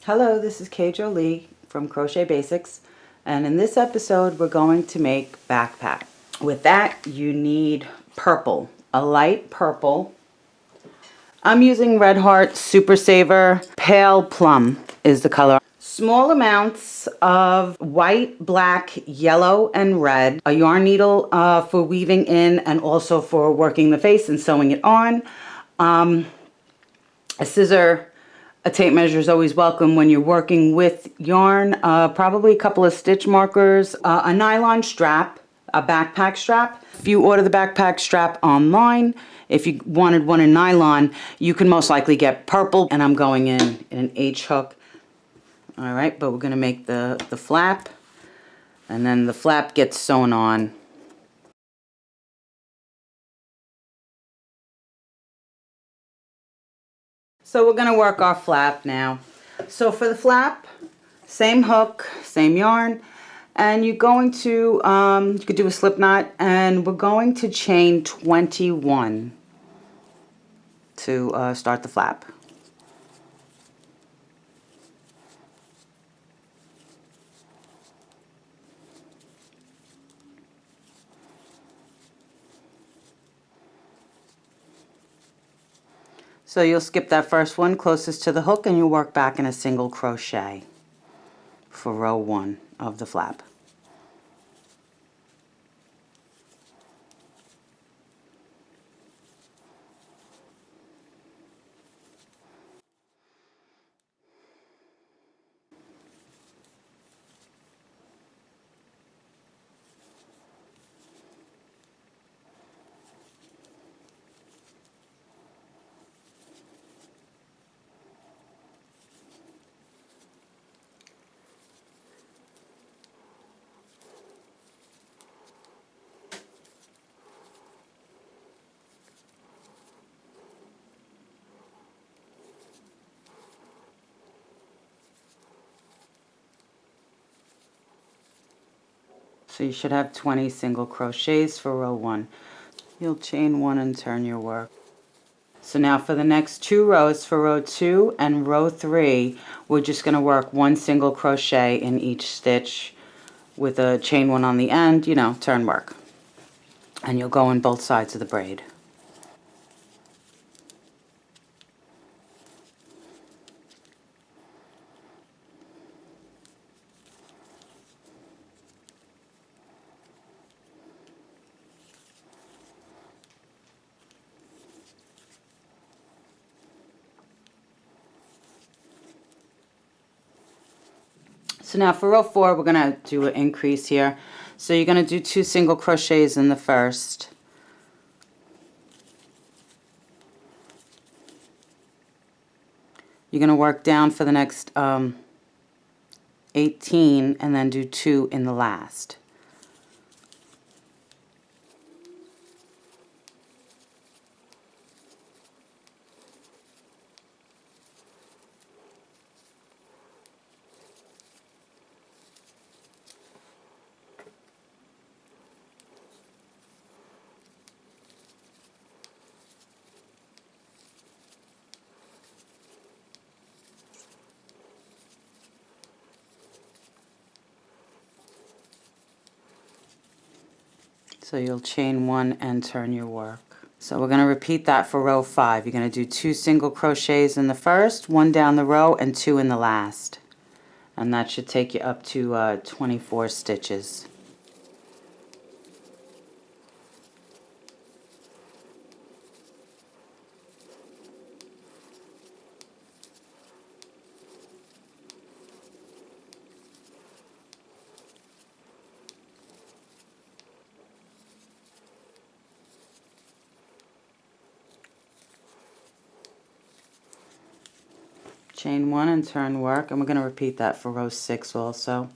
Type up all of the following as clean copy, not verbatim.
Hello, this is K.Jolie from Crochet Basics, and in this episode we're going to make backpack. With that you need purple, a light purple. I'm using Red Heart Super Saver. Pale Plum is the color. Small amounts of white, black, yellow, and red. A yarn needle for weaving in and also for working the face and sewing it on. A scissor, a tape measure is always welcome when you're working with yarn. Probably a couple of stitch markers, a nylon strap, a backpack strap. If you order the backpack strap online, if you wanted one in nylon, you can most likely get purple, and I'm going in an H hook. All right, but we're gonna make the flap, and then the flap gets sewn on. So we're gonna work our flap now. So for the flap, same hook, same yarn, and you're going to, you could do a slip knot, and we're going to chain 21 to start the flap. So you'll skip that first one closest to the hook, and you'll work back in a single crochet for row 1 of the flap. So you should have 20 single crochets for row 1. You'll chain 1 and turn your work. So now for the next 2 rows, for row 2 and row 3, we're just going to work 1 single crochet in each stitch with a chain 1 on the end, you know, turn work. And you'll go in both sides of the braid. So now for row 4, we're going to do an increase here. So you're going to do 2 single crochets in the first. You're going to work down for the next 18 and then do 2 in the last. So you'll chain 1 and turn your work. So we're going to repeat that for row 5. You're going to do 2 single crochets in the first, 1 down the row, and 2 in the last. And that should take you up to 24 stitches. Chain 1 and turn work, and we're going to repeat that for row 6 also.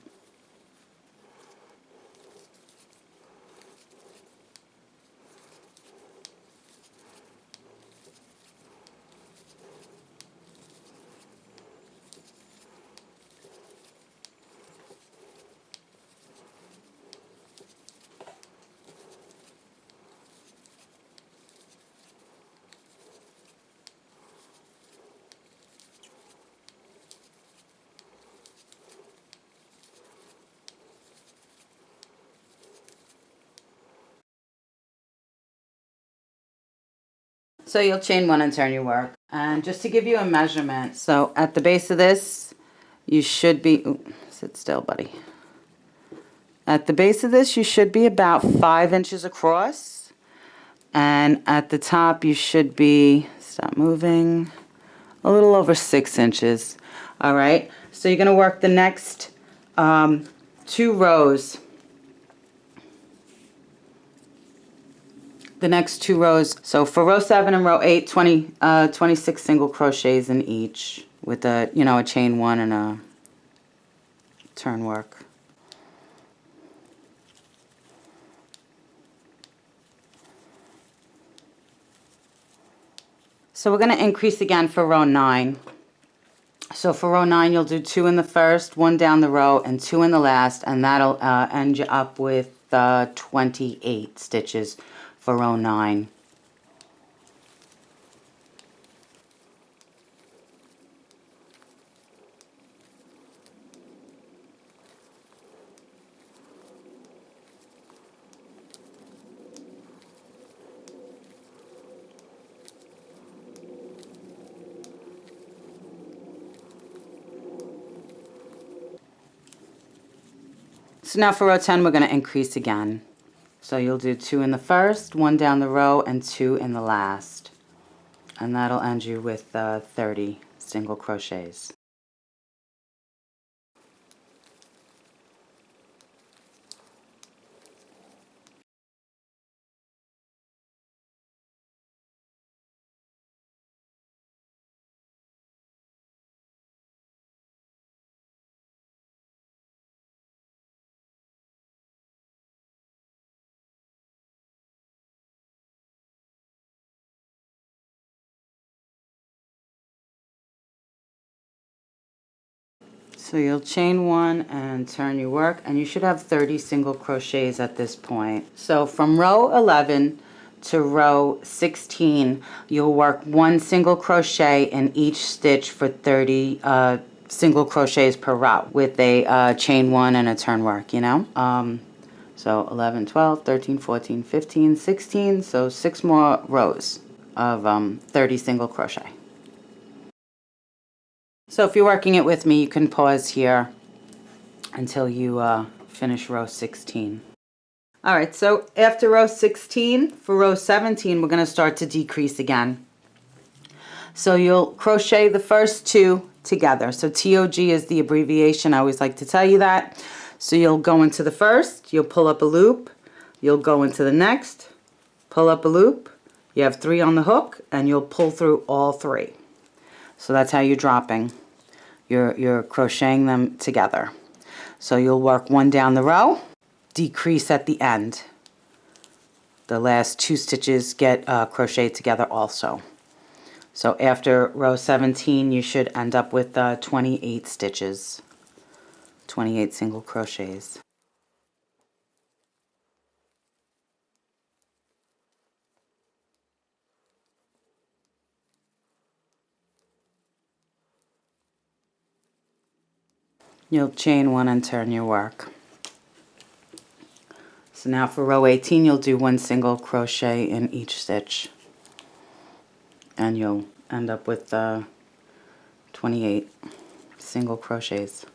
So you'll chain 1 and turn your work. And just to give you a measurement, so at the base of this, you should be, ooh, sit still, buddy. At the base of this, you should be about 5 inches across. And at the top, you should be, stop moving, a little over 6 inches. All right, so you're going to work the next 2 rows. The next 2 rows. So for row 7 and row 8, 26 single crochets in each with a, you know, a chain 1 and a turn work. So we're going to increase again for row 9. So for row 9, you'll do 2 in the first, 1 down the row, and 2 in the last, and that'll end you up with 28 stitches for row 9. So now for row 10, we're going to increase again. So you'll do 2 in the first, 1 down the row, and 2 in the last. And that'll end you with 30 single crochets. So you'll chain 1 and turn your work, and you should have 30 single crochets at this point. So from row 11 to row 16, you'll work 1 single crochet in each stitch for 30 single crochets per row with a chain 1 and a turn work, you know. So 11, 12, 13, 14, 15, 16, so 6 more rows of 30 single crochet. So if you're working it with me, you can pause here until you finish row 16. All right, so after row 16, for row 17, we're going to start to decrease again. So you'll crochet the first 2 together. So TOG is the abbreviation. I always like to tell you that. So you'll go into the first, you'll pull up a loop, you'll go into the next, pull up a loop, you have 3 on the hook, and you'll pull through all 3. So that's how you're dropping. You're crocheting them together. So you'll work 1 down the row, decrease at the end. The last 2 stitches get crocheted together also. So after row 17, you should end up with 28 stitches, 28 single crochets. You'll chain 1 and turn your work. So now for row 18, you'll do 1 single crochet in each stitch, and you'll end up with 28 single crochets.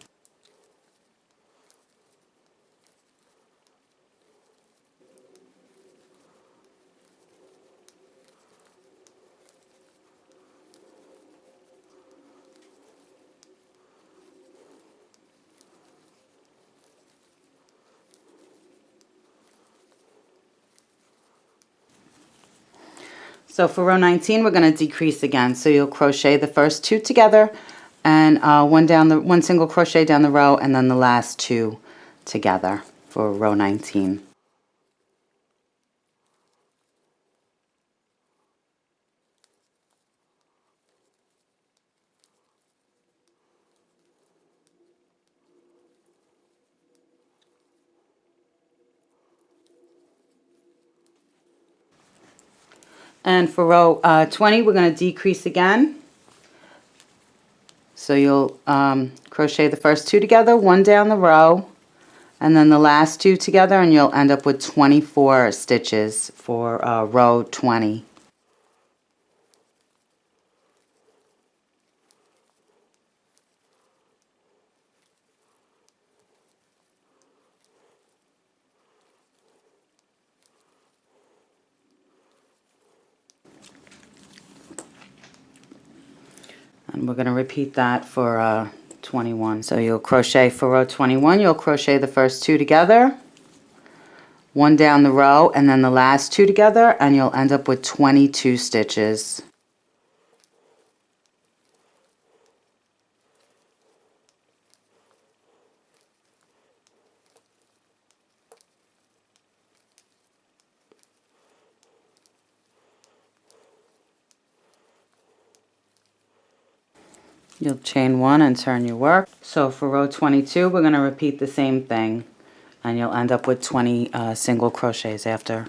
So for row 19, we're going to decrease again. So you'll crochet the first 2 together, and 1 single crochet down the row, and then the last 2 together for row 19. And for row 20, we're going to decrease again. So you'll crochet the first 2 together, 1 down the row, and then the last 2 together, and you'll end up with 24 stitches for row 20. And we're going to repeat that for 21. So you'll crochet for row 21, you'll crochet the first 2 together, 1 down the row, and then the last 2 together, and you'll end up with 22 stitches. You'll chain 1 and turn your work. So for row 22, we're going to repeat the same thing, and you'll end up with 20 single crochets after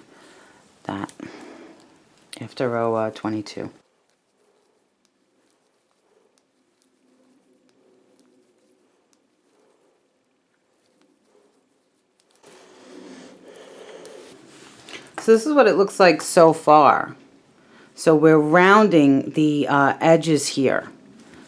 that, after row 22. So this is what it looks like so far. So we're rounding the edges here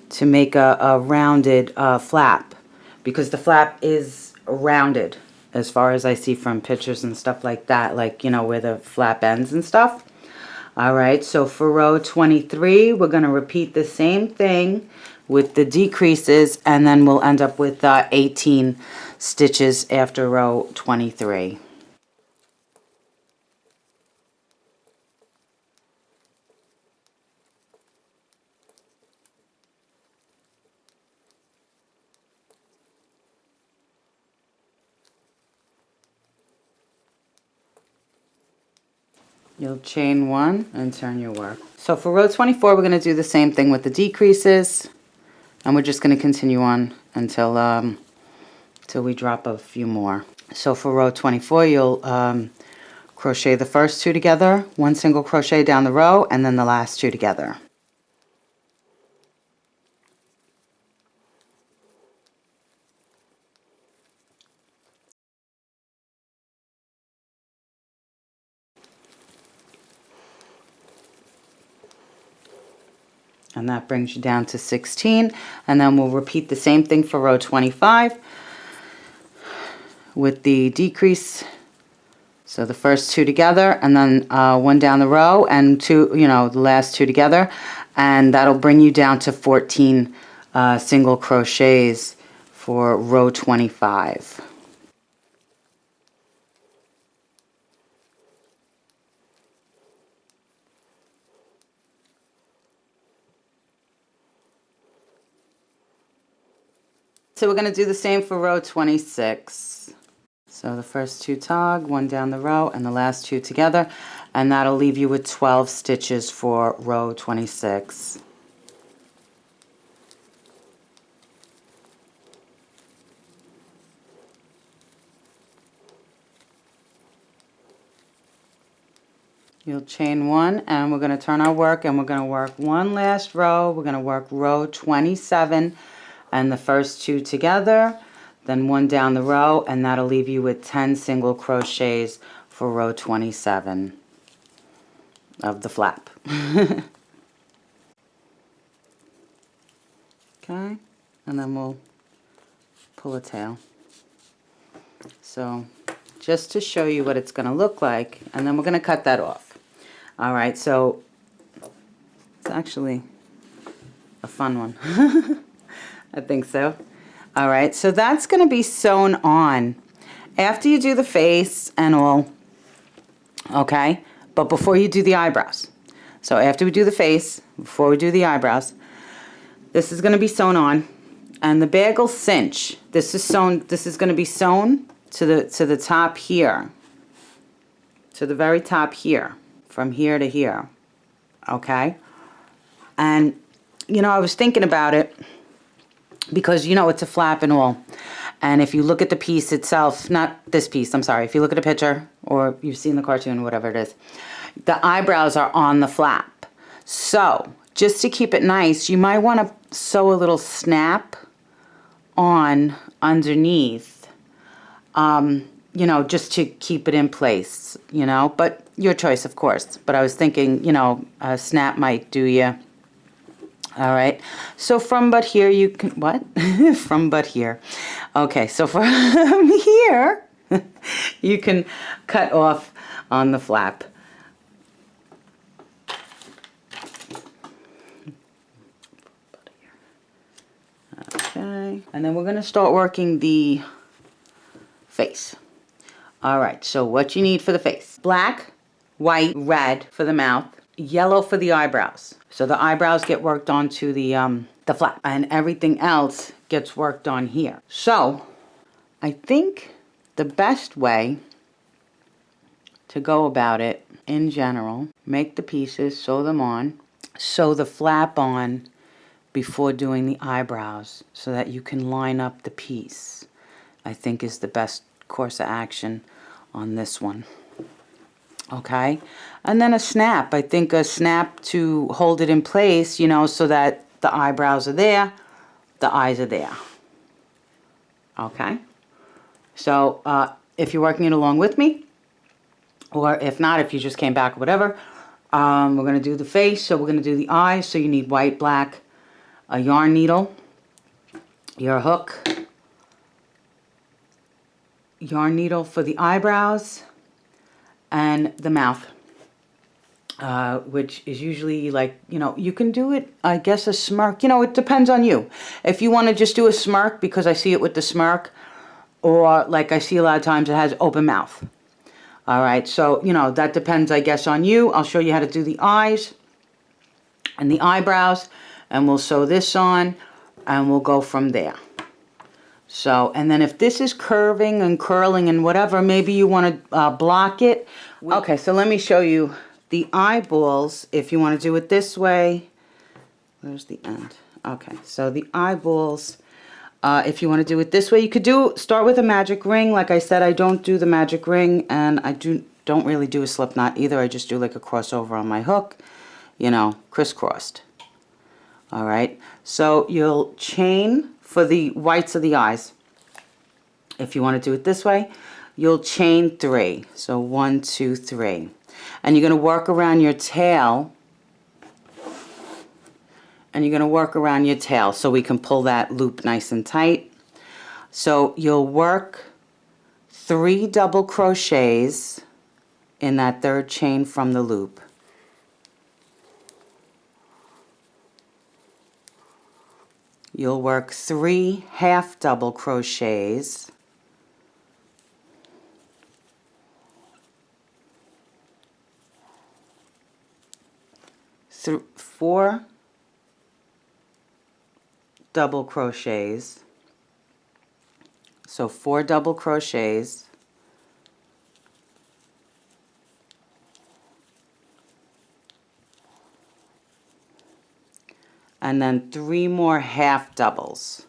to make a rounded flap, because the flap is rounded as far as I see from pictures and stuff like that, like, you know, where the flap ends and stuff. All right, so for row 23, we're going to repeat the same thing with the decreases, and then we'll end up with 18 stitches after row 23. You'll chain 1 and turn your work. So for row 24, we're going to do the same thing with the decreases, and we're just going to continue on until till we drop a few more. So for row 24, you'll crochet the first 2 together, 1 single crochet down the row, and then the last 2 together. And that brings you down to 16, and then we'll repeat the same thing for row 25 with the decrease. So the first 2 together, and then 1 down the row, and 2, you know, the last 2 together, and that'll bring you down to 14 single crochets for row 25. So we're going to do the same for row 26. So the first 2 tog, 1 down the row, and the last 2 together, and that'll leave you with 12 stitches for row 26. You'll chain 1, and we're going to turn our work, and we're going to work 1 last row. We're going to work row 27 and the first 2 together, then 1 down the row, and that'll leave you with 10 single crochets for row 27 of the flap. Okay, and then we'll pull a tail. So just to show you what it's going to look like, and then we're going to cut that off. All right, so it's actually a fun one. I think so. All right, so that's going to be sewn on after you do the face and all, okay? But before you do the eyebrows. So after we do the face, before we do the eyebrows, this is going to be sewn on, and the bag will cinch. This is sewn. This is going to be sewn to the top here, to the very top here, from here to here, okay? And you know, I was thinking about it, because, you know, it's a flap and all. And if you look at the piece itself, not this piece, I'm sorry, if you look at a picture or you've seen the cartoon, whatever it is, the eyebrows are on the flap. So just to keep it nice, you might want to sew a little snap on underneath, you know, just to keep it in place, you know, but your choice, of course. But I was thinking, you know, a snap might do you. All right, so from but here you can, what? From but here. Okay, so from here, you can cut off on the flap. Okay, and then we're going to start working the face. Alright, so what you need for the face: black, white, red for the mouth, yellow for the eyebrows. So the eyebrows get worked onto the flap, and everything else gets worked on here. So I think the best way to go about it in general, make the pieces, sew them on, sew the flap on before doing the eyebrows so that you can line up the piece, I think is the best course of action on this one. Okay, and then a snap. I think a snap to hold it in place, you know, so that the eyebrows are there, the eyes are there. Okay, so if you're working it along with me, or if not, if you just came back or whatever, we're going to do the face, so we're going to do the eyes. So you need white, black, a yarn needle, your hook, yarn needle for the eyebrows, and the mouth, which is usually like, you know, you can do it, I guess, a smirk. You know, it depends on you. If you want to just do a smirk, because I see it with the smirk, or like I see a lot of times it has open mouth. Alright, so, you know, that depends, I guess, on you. I'll show you how to do the eyes and the eyebrows, and we'll sew this on, and we'll go from there. So, and then if this is curving and curling and whatever, maybe you want to block it. Okay, so let me show you the eyeballs. If you want to do it this way, where's the end? Okay, so the eyeballs, if you want to do it this way, you could start with a magic ring. Like I said, I don't do the magic ring, and I don't really do a slip knot either. I just do like a crossover on my hook, you know, crisscrossed. All right, so you'll chain for the whites of the eyes. If you want to do it this way, you'll chain 3. So 1, 2, 3. And you're going to work around your tail. And you're going to work around your tail so we can pull that loop nice and tight. So you'll work 3 double crochets in that 3rd chain from the loop. You'll work 3 half double crochets, 4 double crochets, so 4 double crochets, and then 3 more half doubles.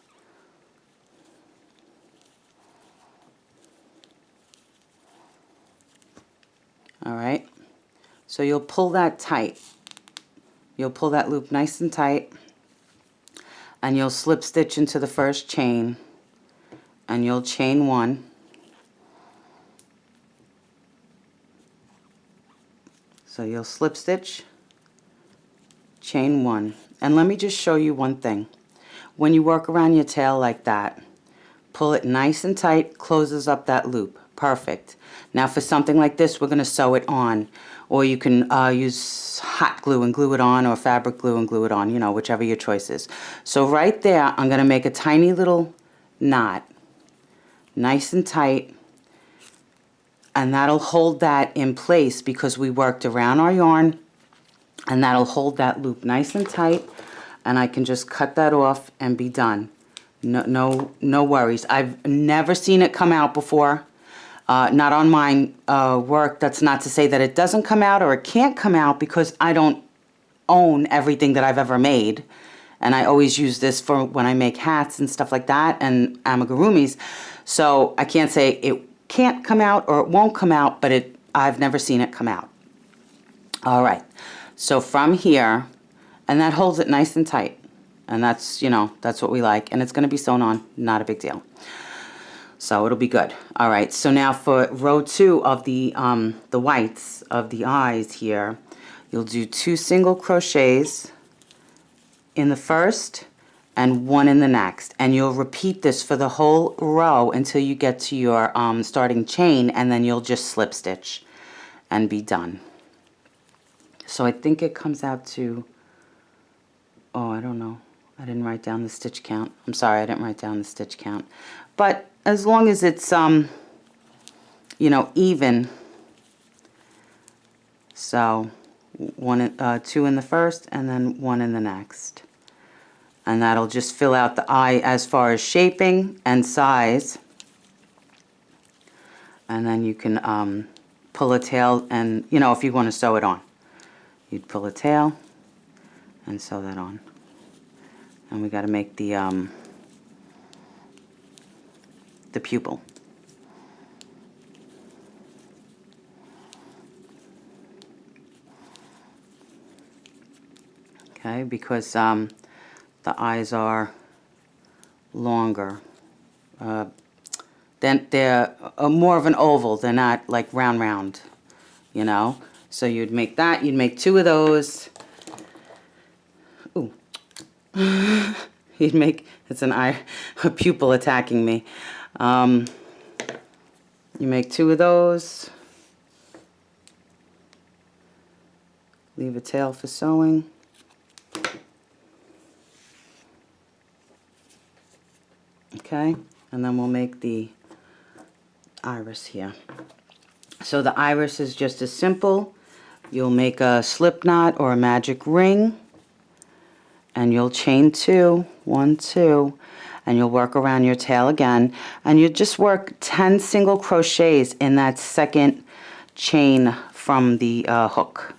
All right, so you'll pull that tight. You'll pull that loop nice and tight, and you'll slip stitch into the first chain, and you'll chain 1. So you'll slip stitch, chain 1. And let me just show you one thing. When you work around your tail like that, pull it nice and tight, closes up that loop. Perfect. Now for something like this, we're going to sew it on. Or you can use hot glue and glue it on, or fabric glue and glue it on, you know, whichever your choice is. So right there, I'm going to make a tiny little knot, nice and tight, and that'll hold that in place because we worked around our yarn, and that'll hold that loop nice and tight, and I can just cut that off and be done. No worries. I've never seen it come out before. Not on mine work. That's not to say that it doesn't come out or it can't come out, because I don't own everything that I've ever made. And I always use this for when I make hats and stuff like that, and amigurumis. So I can't say it can't come out or it won't come out, but I've never seen it come out. All right. So from here, and that holds it nice and tight. And that's, you know, that's what we like. And it's going to be sewn on. Not a big deal. So it'll be good. All right, so now for row 2 of the whites of the eyes here, you'll do 2 single crochets in the first and 1 in the next. And you'll repeat this for the whole row until you get to your starting chain, and then you'll just slip stitch and be done. So I think it comes out to, oh, I don't know. I didn't write down the stitch count. I'm sorry, I didn't write down the stitch count. But as long as it's, you know, even. So, two in the first and then one in the next. And that'll just fill out the eye as far as shaping and size. And then you can pull a tail and, you know, if you want to sew it on. You'd pull a tail and sew that on. And we got to make the pupil. Okay, because the eyes are longer. Then they're more of an oval. They're not like round, you know. So you'd make that. You'd make 2 of those. Ooh. You'd make, it's an eye, a pupil attacking me. You make 2 of those. Leave a tail for sewing. Okay, and then we'll make the iris here. So the iris is just as simple. You'll make a slip knot or a magic ring, and you'll chain 2, 1, 2, and you'll work around your tail again, and you just work 10 single crochets in that second chain from the hook.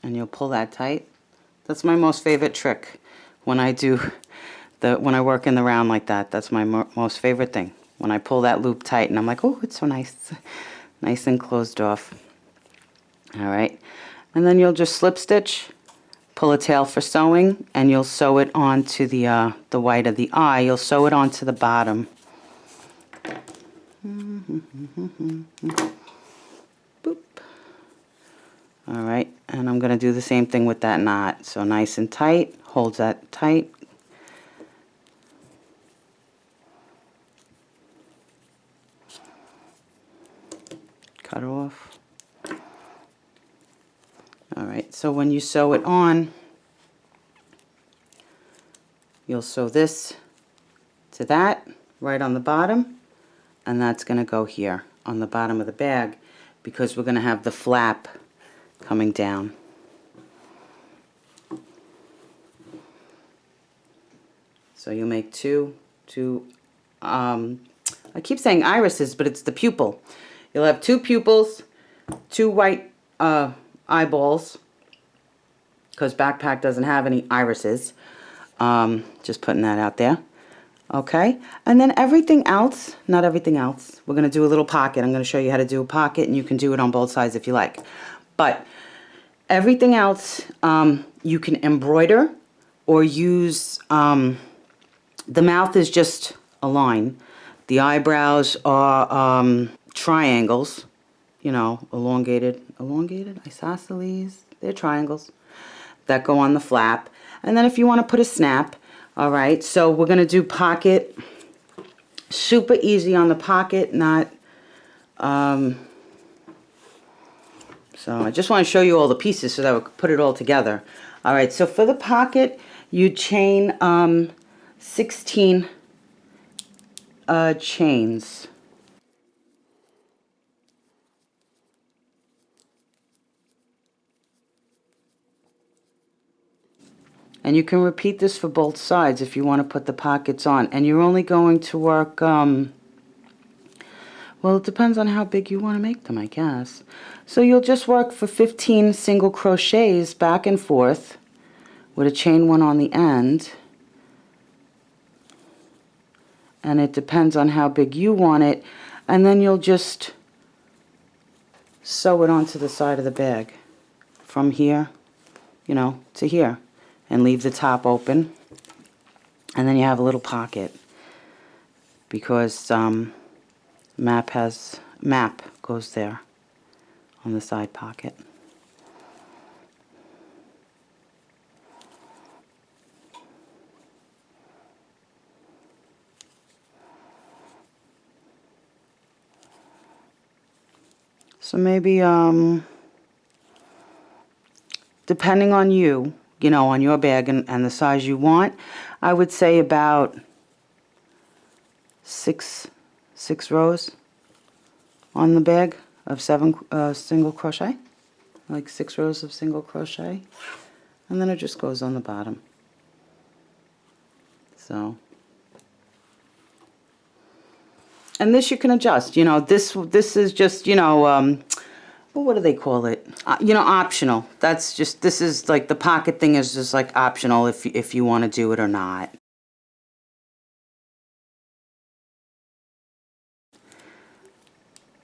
And you'll pull that tight. That's my most favorite trick when I do when I work in the round like that. That's my most favorite thing. When I pull that loop tight and I'm like, oh, it's so nice. Nice and closed off. All right. And then you'll just slip stitch, pull a tail for sewing, and you'll sew it onto the white of the eye. You'll sew it onto the bottom. Boop. All right, and I'm going to do the same thing with that knot. So nice and tight, hold that tight. Cut off. All right, so when you sew it on, you'll sew this to that right on the bottom, and that's going to go here on the bottom of the bag because we're going to have the flap coming down. So you'll make two, I keep saying irises, but it's the pupil. You'll have 2 pupils, 2 white eyeballs, because BackPack doesn't have any irises. Just putting that out there. Okay, and then everything else, not everything else, we're going to do a little pocket. I'm going to show you how to do a pocket, and you can do it on both sides if you like. But everything else you can embroider or use, the mouth is just a line. The eyebrows are triangles, you know, elongated, isosceles, they're triangles that go on the flap. And then if you want to put a snap, all right, so we're going to do pocket, super easy on the pocket, not, so I just want to show you all the pieces so that we could put it all together. All right, so for the pocket, you chain 16 chains. And you can repeat this for both sides if you want to put the pockets on. And you're only going to work, well, it depends on how big you want to make them, I guess. So you'll just work for 15 single crochets back and forth with a chain 1 on the end. And it depends on how big you want it. And then you'll just sew it onto the side of the bag from here, you know, to here. And leave the top open, and then you have a little pocket because map goes there on the side pocket. So maybe, depending on you, you know, on your bag and the size you want, I would say about six rows on the bag of 7 single crochet, like 6 rows of single crochet, and then it just goes on the bottom. So, and this you can adjust. You know, this is just, you know, well, what do they call it? You know, optional. That's just, this is like the pocket thing is just like optional if you want to do it or not.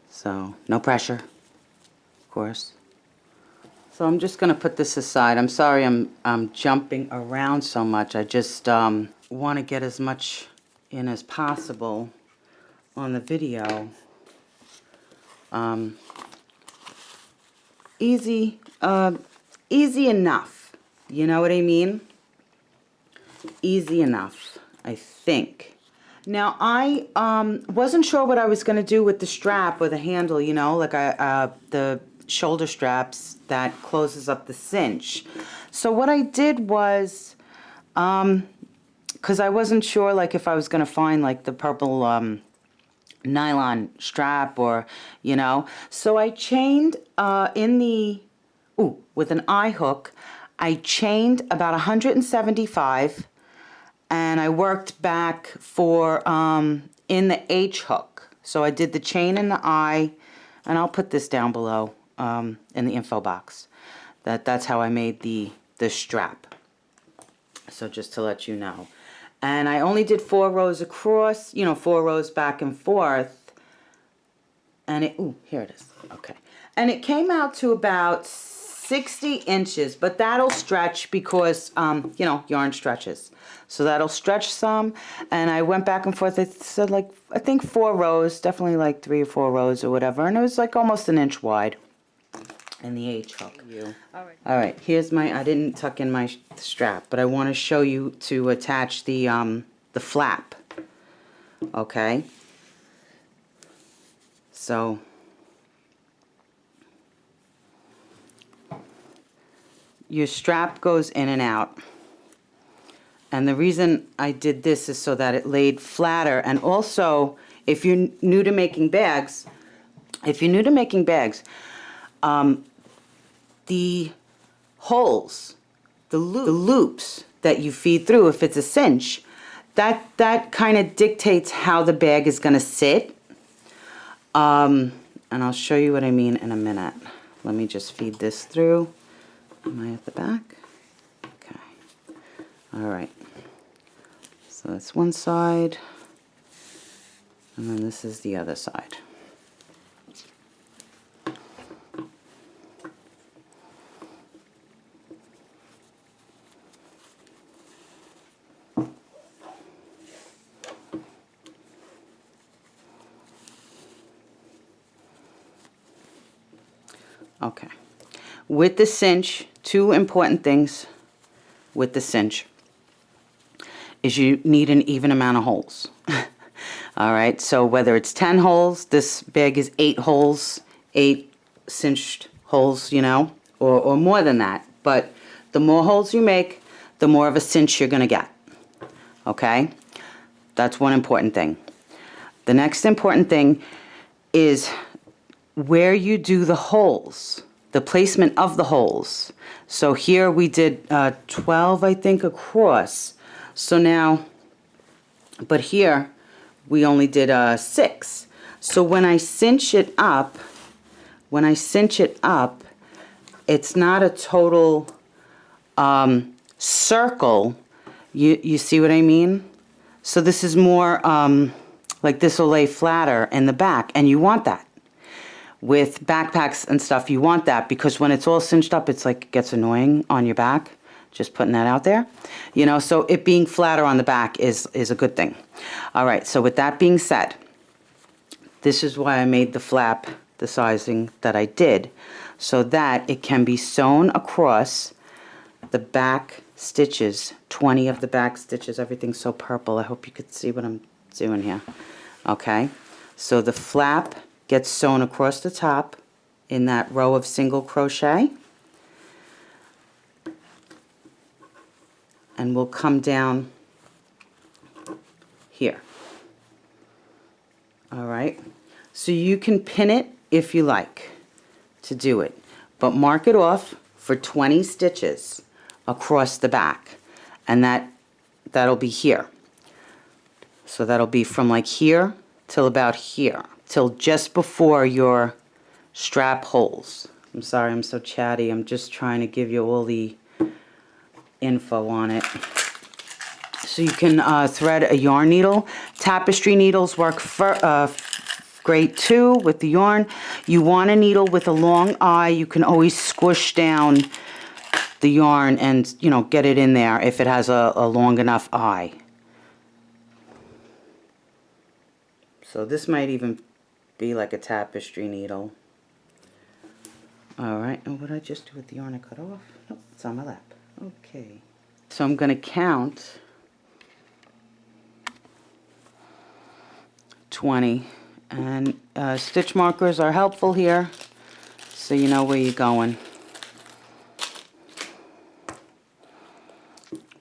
So, no pressure, of course. So I'm just going to put this aside. I'm sorry I'm jumping around so much. I just want to get as much in as possible on the video. Easy enough. You know what I mean? Easy enough, I think. Now, I wasn't sure what I was going to do with the strap or the handle, you know, like the shoulder straps that closes up the cinch. So what I did was, because I wasn't sure, like, if I was going to find, like, the purple nylon strap or, you know. So I chained with an eye hook, I chained about 175, and I worked back for in the H hook. So I did the chain in the eye, and I'll put this down below in the info box. That's how I made the strap. So just to let you know. And I only did 4 rows across, you know, 4 rows back and forth. And it, here it is. Okay. And it came out to about 60 inches, but that'll stretch because, you know, yarn stretches. So that'll stretch some. And I went back and forth. It said like, I think 4 rows, definitely like 3 or 4 rows or whatever. And it was like almost an inch wide in the H hook. All right, here's my, I didn't tuck in my strap, but I want to show you to attach the flap. Okay. So, your strap goes in and out. And the reason I did this is so that it laid flatter. And also, if you're new to making bags, the holes, the loops that you feed through, if it's a cinch, that kind of dictates how the bag is going to sit. And I'll show you what I mean in a minute. Let me just feed this through. Am I at the back? Okay. All right. So that's one side. And then this is the other side. Okay. With the cinch, 2 important things with the cinch is you need an even amount of holes. All right, so whether it's 10 holes, this bag is 8 holes, 8 cinched holes, you know, or more than that. But the more holes you make, the more of a cinch you're going to get. Okay? That's one important thing. The next important thing is where you do the holes, the placement of the holes. So here we did 12, I think, across. So now, but here we only did 6. So when I cinch it up, it's not a total circle. You see what I mean? So this is more like this will lay flatter in the back, and you want that. With backpacks and stuff, you want that because when it's all cinched up, it's like it gets annoying on your back. Just putting that out there. You know, so it being flatter on the back is a good thing. All right, so with that being said, this is why I made the flap the sizing that I did, so that it can be sewn across the back stitches, 20 of the back stitches. Everything's so purple. I hope you could see what I'm doing here. Okay, so the flap gets sewn across the top, in that row of single crochet. And we'll come down here. All right, so you can pin it if you like to do it, but mark it off for 20 stitches across the back, and that'll be here. So that'll be from like here till about here, till just before your strap holes. I'm sorry I'm so chatty, I'm just trying to give you all the info on it. So you can thread a yarn needle. Tapestry needles work great too with the yarn. You want a needle with a long eye. You can always squish down the yarn and, you know, get it in there if it has a long enough eye. So this might even be like a tapestry needle. All right, and what did I just do with the yarn I cut off? Nope, it's on my lap. Okay. So I'm going to count 20, and stitch markers are helpful here so you know where you're going.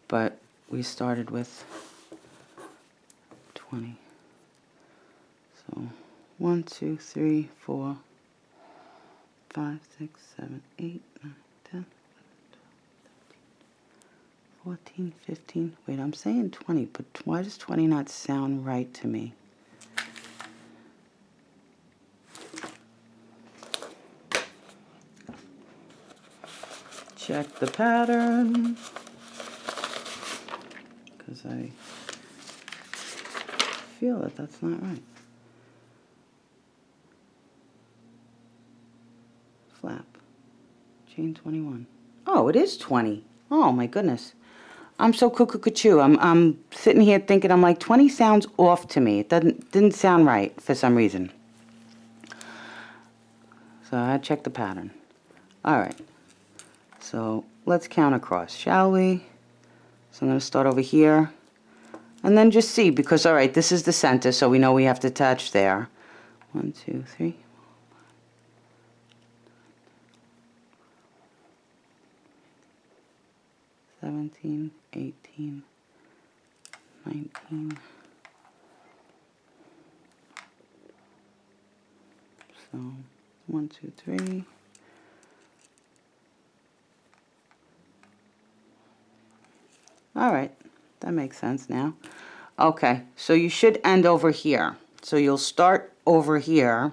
But we started with 20. So 1, 2, 3, 4, 5, 6, 7, 8, 9, 10, 11, 12, 13, 14, 15. Wait, I'm saying 20, but why does 20 not sound right to me? Check the pattern, because I feel that that's not right. Flap, chain 21. Oh, it is 20. Oh my goodness. I'm so cuckoo. I'm sitting here thinking, I'm like, 20 sounds off to me. It didn't sound right for some reason. So I checked the pattern. All right. So let's count across, shall we? So I'm going to start over here. And then just see, because, all right, this is the center, so we know we have to attach there. 1, 2, 3. 17, 18, 19. So 1, 2, 3. All right, that makes sense now. Okay, so you should end over here. So you'll start over here.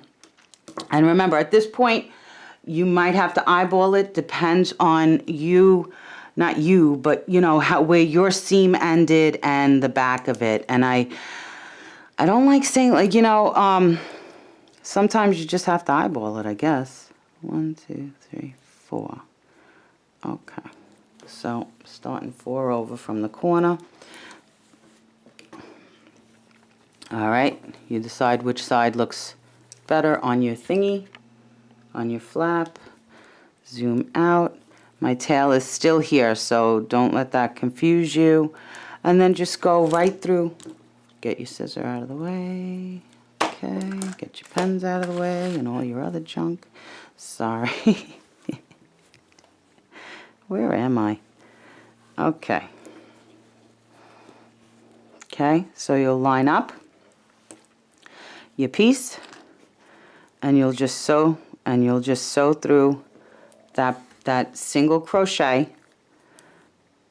And remember, at this point, you might have to eyeball it. Depends on you, not you, but you know, where your seam ended and the back of it. And I don't like saying, like, you know, sometimes you just have to eyeball it, I guess. 1, 2, 3, 4. Okay. So starting 4 over from the corner. All right, you decide which side looks better on your thingy, on your flap. Zoom out. My tail is still here, so don't let that confuse you. And then just go right through. Get your scissor out of the way. Okay, get your pens out of the way and all your other junk. Sorry. Where am I? Okay. Okay, so you'll line up your piece and you'll just sew through that single crochet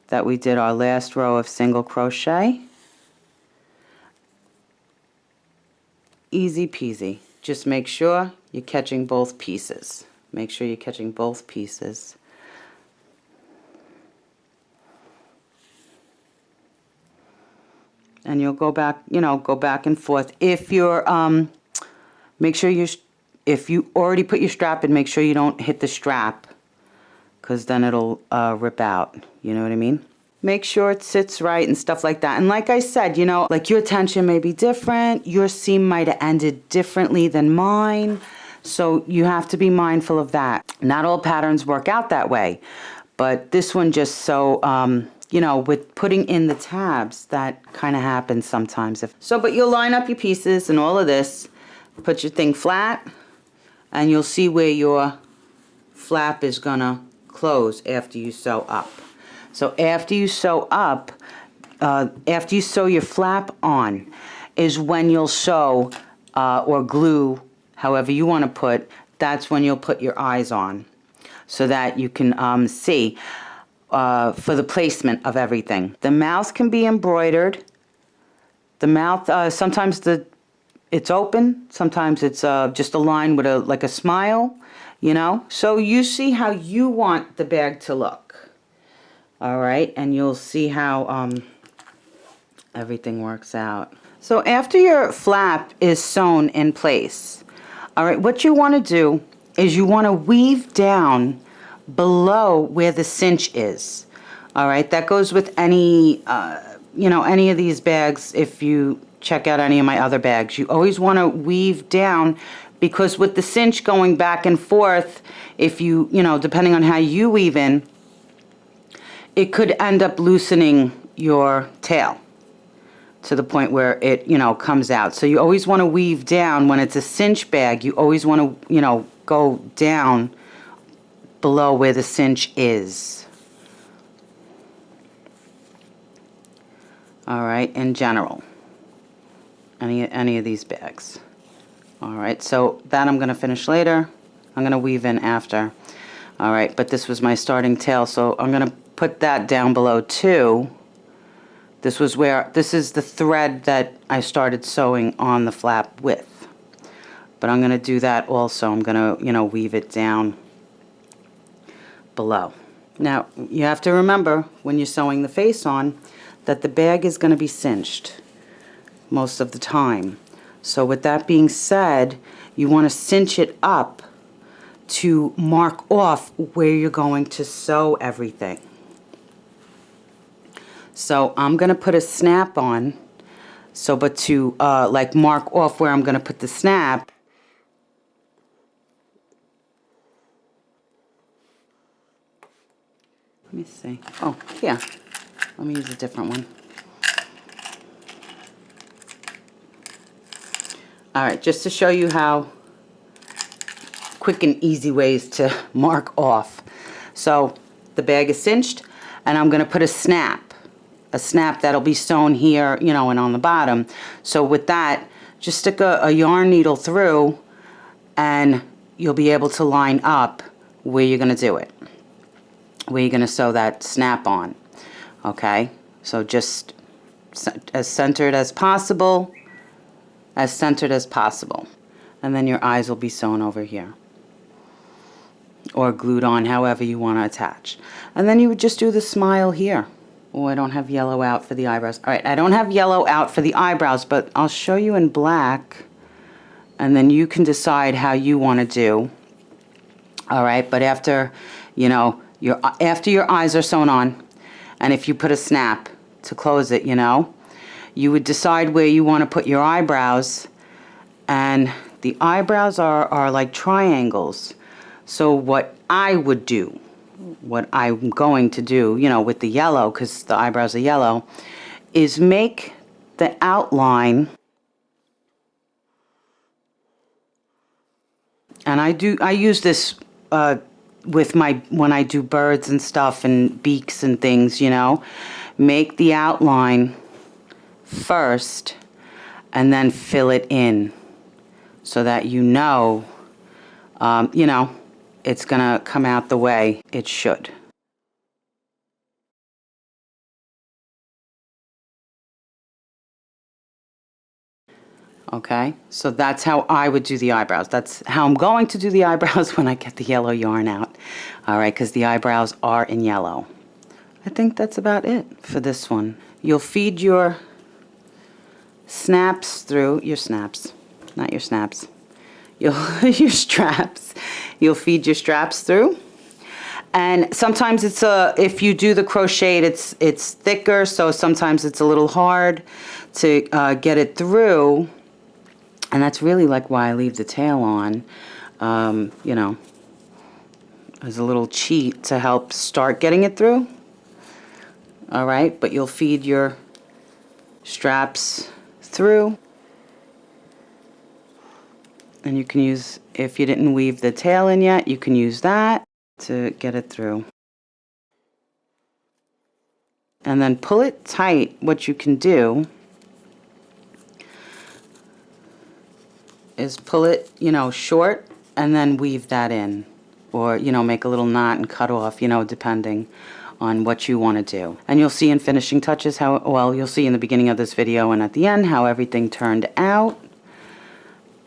that we did our last row of single crochet. Easy peasy. Just make sure you're catching both pieces. Make sure you're catching both pieces. And you'll go back, you know, go back and forth. If you're, make sure if you already put your strap in, make sure you don't hit the strap, because then it'll rip out. You know what I mean? Make sure it sits right and stuff like that. And like I said, you know, like your tension may be different. Your seam might have ended differently than mine. So you have to be mindful of that. Not all patterns work out that way. But this one just so, you know, with putting in the tabs, that kind of happens sometimes. But you'll line up your pieces and all of this. Put your thing flat. and you'll see where your flap is gonna close after you sew up. So after you sew up, after you sew your flap on is when you'll sew or glue, however you want to put, that's when you'll put your eyes on so that you can see for the placement of everything. The mouth can be embroidered. The mouth, sometimes it's open, sometimes it's just a line with like a smile, you know. So you see how you want the bag to look. All right, and you'll see how everything works out. So after your flap is sewn in place, all right, what you want to do is you want to weave down below where the cinch is. All right, that goes with any, you know, any of these bags. If you check out any of my other bags, you always want to weave down, because with the cinch going back and forth, if you know, depending on how you weave in, it could end up loosening your tail to the point where it, you know, comes out. So you always want to weave down. When it's a cinch bag, you always want to, you know, go down below where the cinch is. All right, in general, any of these bags. All right, so that I'm going to finish later. I'm going to weave in after. All right, but this was my starting tail, so I'm going to put that down below too. This is the thread that I started sewing on the flap with. But I'm going to do that also. I'm going to, you know, weave it down below. Now, you have to remember when you're sewing the face on that the bag is going to be cinched most of the time. So with that being said, you want to cinch it up to mark off where you're going to sew everything. So I'm going to put a snap on, so but to like mark off where I'm going to put the snap, let me see. Oh, yeah. Let me use a different one. All right, just to show you how quick and easy ways to mark off. So the bag is cinched, and I'm going to put a snap that'll be sewn here, you know, and on the bottom. So with that, just stick a yarn needle through, and you'll be able to line up where you're going to do it, where you're going to sew that snap on. Okay, so just as centered as possible, and then your eyes will be sewn over here or glued on, however you want to attach. And then you would just do the smile here. Oh, I don't have yellow out for the eyebrows. All right, I don't have yellow out for the eyebrows, but I'll show you in black, and then you can decide how you want to do. All right, but after, you know, after your eyes are sewn on, and if you put a snap to close it, you know, you would decide where you want to put your eyebrows. And the eyebrows are like triangles. So what I would do, what I'm going to do, you know, with the yellow, because the eyebrows are yellow, is make the outline. And I use this with when I do birds and stuff and beaks and things, you know. Make the outline first and then fill it in so that you know, it's gonna come out the way it should. Okay, so that's how I would do the eyebrows. That's how I'm going to do the eyebrows when I get the yellow yarn out. All right, because the eyebrows are in yellow. I think that's about it for this one. You'll feed your snaps through, your snaps, not your snaps. Your straps. You'll feed your straps through. And sometimes it's if you do the crocheted, it's thicker, so sometimes it's a little hard to get it through. And that's really like why I leave the tail on, you know, as a little cheat to help start getting it through. All right, but you'll feed your straps through. And you can use, if you didn't weave the tail in yet, you can use that to get it through. And then pull it tight. What you can do is pull it, you know, short and then weave that in. Or, you know, make a little knot and cut off, you know, depending on what you want to do. And you'll see in finishing touches how, well, you'll see in the beginning of this video and at the end how everything turned out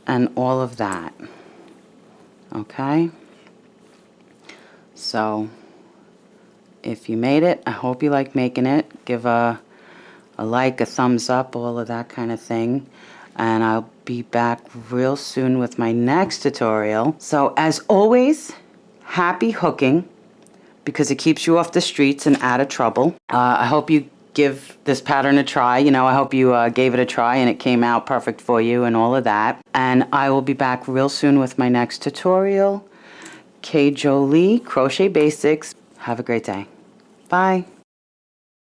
and all of that. Okay? So, if you made it, I hope you like making it. Give a like, a thumbs up, all of that kind of thing. And I'll be back real soon with my next tutorial. So, as always, happy hooking, because it keeps you off the streets and out of trouble. I hope you give this pattern a try. You know, I hope you gave it a try and it came out perfect for you and all of that. And I will be back real soon with my next tutorial. K.Jolie, Crochet Basics. Have a great day. Bye.